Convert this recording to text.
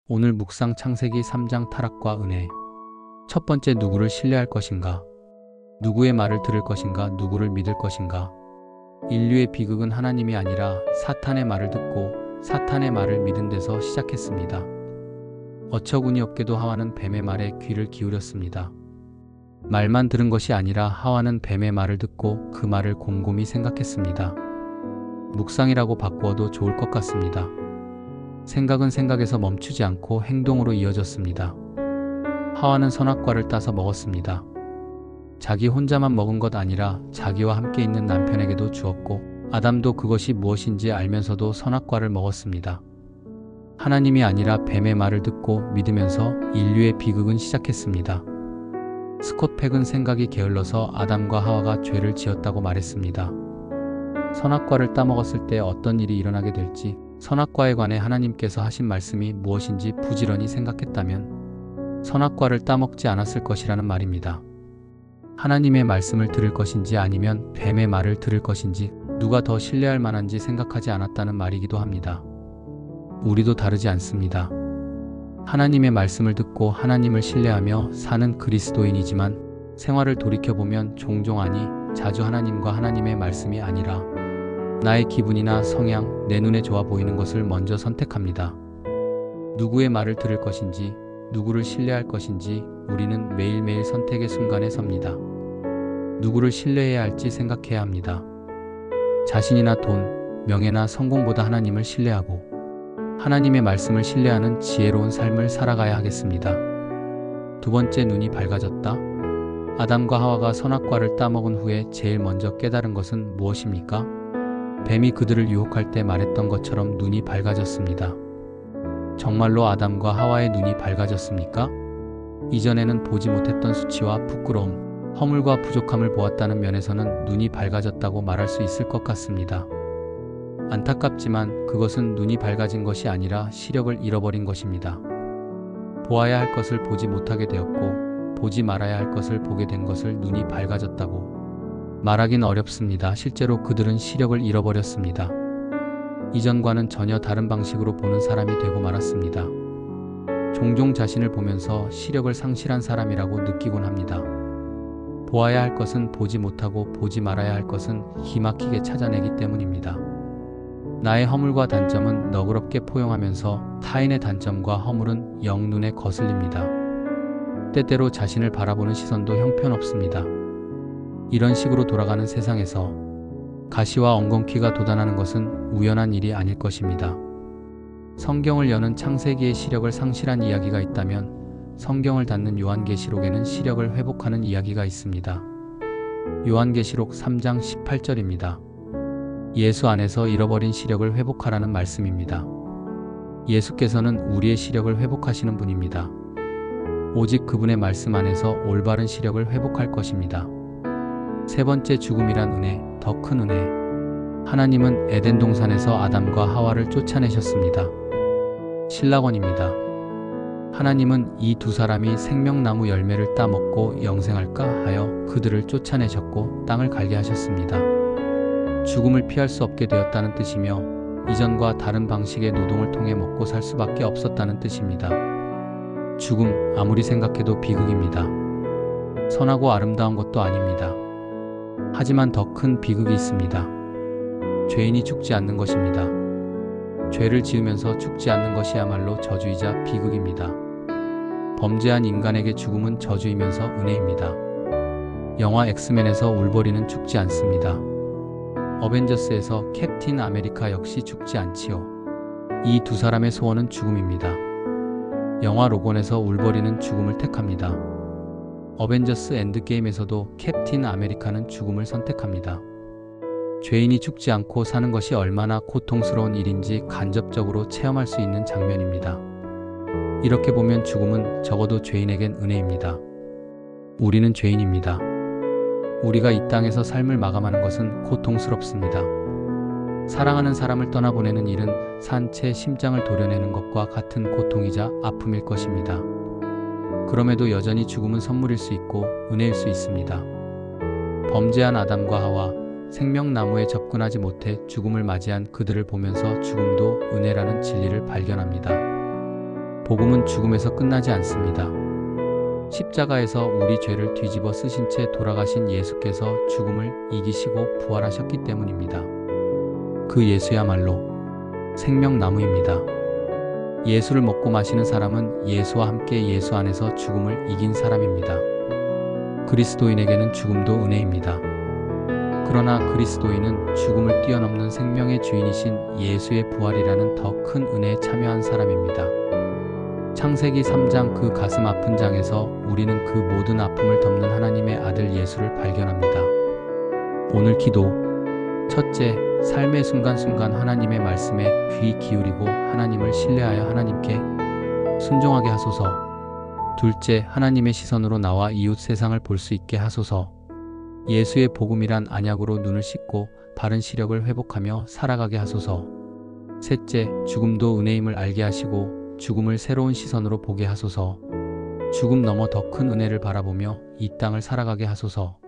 오늘 묵상 창세기 3장 타락과 은혜. 첫 번째, 누구를 신뢰할 것인가? 누구의 말을 들을 것인가? 누구를 믿을 것인가? 인류의 비극은 하나님이 아니라 사탄의 말을 듣고 사탄의 말을 믿은 데서 시작했습니다. 어처구니 없게도 하와는 뱀의 말에 귀를 기울였습니다. 말만 들은 것이 아니라 하와는 뱀의 말을 듣고 그 말을 곰곰이 생각했습니다. 묵상이라고 바꾸어도 좋을 것 같습니다. 생각은 생각에서 멈추지 않고 행동으로 이어졌습니다. 하와는 선악과를 따서 먹었습니다. 자기 혼자만 먹은 것 아니라 자기와 함께 있는 남편에게도 주었고, 아담도 그것이 무엇인지 알면서도 선악과를 먹었습니다. 하나님이 아니라 뱀의 말을 듣고 믿으면서 인류의 비극은 시작했습니다. 스콧 팩은 생각이 게을러서 아담과 하와가 죄를 지었다고 말했습니다. 선악과를 따먹었을 때 어떤 일이 일어나게 될지, 선악과에 관해 하나님께서 하신 말씀이 무엇인지 부지런히 생각했다면 선악과를 따먹지 않았을 것이라는 말입니다. 하나님의 말씀을 들을 것인지 아니면 뱀의 말을 들을 것인지 누가 더 신뢰할 만한지 생각하지 않았다는 말이기도 합니다. 우리도 다르지 않습니다. 하나님의 말씀을 듣고 하나님을 신뢰하며 사는 그리스도인이지만 생활을 돌이켜보면 종종 자주 하나님과 하나님의 말씀이 아니라 나의 기분이나 성향, 내 눈에 좋아 보이는 것을 먼저 선택합니다. 누구의 말을 들을 것인지, 누구를 신뢰할 것인지 우리는 매일매일 선택의 순간에 섭니다. 누구를 신뢰해야 할지 생각해야 합니다. 자신이나 돈, 명예나 성공보다 하나님을 신뢰하고 하나님의 말씀을 신뢰하는 지혜로운 삶을 살아가야 하겠습니다. 두 번째, 눈이 밝아졌다. 아담과 하와가 선악과를 따먹은 후에 제일 먼저 깨달은 것은 무엇입니까? 뱀이 그들을 유혹할 때 말했던 것처럼 눈이 밝아졌습니다. 정말로 아담과 하와의 눈이 밝아졌습니까? 이전에는 보지 못했던 수치와 부끄러움, 허물과 부족함을 보았다는 면에서는 눈이 밝아졌다고 말할 수 있을 것 같습니다. 안타깝지만 그것은 눈이 밝아진 것이 아니라 시력을 잃어버린 것입니다. 보아야 할 것을 보지 못하게 되었고, 보지 말아야 할 것을 보게 된 것을 눈이 밝아졌다고 말하긴 어렵습니다. 실제로 그들은 시력을 잃어버렸습니다. 이전과는 전혀 다른 방식으로 보는 사람이 되고 말았습니다. 종종 자신을 보면서 시력을 상실한 사람이라고 느끼곤 합니다. 보아야 할 것은 보지 못하고 보지 말아야 할 것은 기막히게 찾아내기 때문입니다. 나의 허물과 단점은 너그럽게 포용하면서 타인의 단점과 허물은 영 눈에 거슬립니다. 때때로 자신을 바라보는 시선도 형편없습니다. 이런 식으로 돌아가는 세상에서 가시와 엉겅퀴가 돋아나는 것은 우연한 일이 아닐 것입니다. 성경을 여는 창세기의 시력을 상실한 이야기가 있다면 성경을 닫는 요한계시록에는 시력을 회복하는 이야기가 있습니다. 요한계시록 3장 18절입니다. 예수 안에서 잃어버린 시력을 회복하라는 말씀입니다. 예수께서는 우리의 시력을 회복하시는 분입니다. 오직 그분의 말씀 안에서 올바른 시력을 회복할 것입니다. 세 번째, 죽음이란 은혜, 더 큰 은혜. 하나님은 에덴 동산에서 아담과 하와를 쫓아내셨습니다. 신라권입니다. 하나님은 이 두 사람이 생명나무 열매를 따먹고 영생할까 하여 그들을 쫓아내셨고 땅을 갈게 하셨습니다. 죽음을 피할 수 없게 되었다는 뜻이며 이전과 다른 방식의 노동을 통해 먹고 살 수밖에 없었다는 뜻입니다. 죽음, 아무리 생각해도 비극입니다. 선하고 아름다운 것도 아닙니다. 하지만 더 큰 비극이 있습니다. 죄인이 죽지 않는 것입니다. 죄를 지으면서 죽지 않는 것이야말로 저주이자 비극입니다. 범죄한 인간에게 죽음은 저주이면서 은혜입니다. 영화 엑스맨에서 울버린은 죽지 않습니다. 어벤져스에서 캡틴 아메리카 역시 죽지 않지요. 이 두 사람의 소원은 죽음입니다. 영화 로건에서 울버린은 죽음을 택합니다. 어벤져스 엔드게임에서도 캡틴 아메리카는 죽음을 선택합니다. 죄인이 죽지 않고 사는 것이 얼마나 고통스러운 일인지 간접적으로 체험할 수 있는 장면입니다. 이렇게 보면 죽음은 적어도 죄인에겐 은혜입니다. 우리는 죄인입니다. 우리가 이 땅에서 삶을 마감하는 것은 고통스럽습니다. 사랑하는 사람을 떠나보내는 일은 산 채 심장을 도려내는 것과 같은 고통이자 아픔일 것입니다. 그럼에도 여전히 죽음은 선물일 수 있고 은혜일 수 있습니다. 범죄한 아담과 하와, 생명나무에 접근하지 못해 죽음을 맞이한 그들을 보면서 죽음도 은혜라는 진리를 발견합니다. 복음은 죽음에서 끝나지 않습니다. 십자가에서 우리 죄를 뒤집어 쓰신 채 돌아가신 예수께서 죽음을 이기시고 부활하셨기 때문입니다. 그 예수야말로 생명나무입니다. 예수를 먹고 마시는 사람은 예수와 함께 예수 안에서 죽음을 이긴 사람입니다. 그리스도인에게는 죽음도 은혜입니다. 그러나 그리스도인은 죽음을 뛰어넘는 생명의 주인이신 예수의 부활이라는 더 큰 은혜에 참여한 사람입니다. 창세기 3장 그 가슴 아픈 장에서 우리는 그 모든 아픔을 덮는 하나님의 아들 예수를 발견합니다. 오늘 기도. 첫째, 삶의 순간순간 하나님의 말씀에 귀 기울이고 하나님을 신뢰하여 하나님께 순종하게 하소서. 둘째, 하나님의 시선으로 나와 이웃 세상을 볼 수 있게 하소서. 예수의 복음이란 언약으로 눈을 씻고 바른 시력을 회복하며 살아가게 하소서. 셋째, 죽음도 은혜임을 알게 하시고 죽음을 새로운 시선으로 보게 하소서. 죽음 넘어 더 큰 은혜를 바라보며 이 땅을 살아가게 하소서.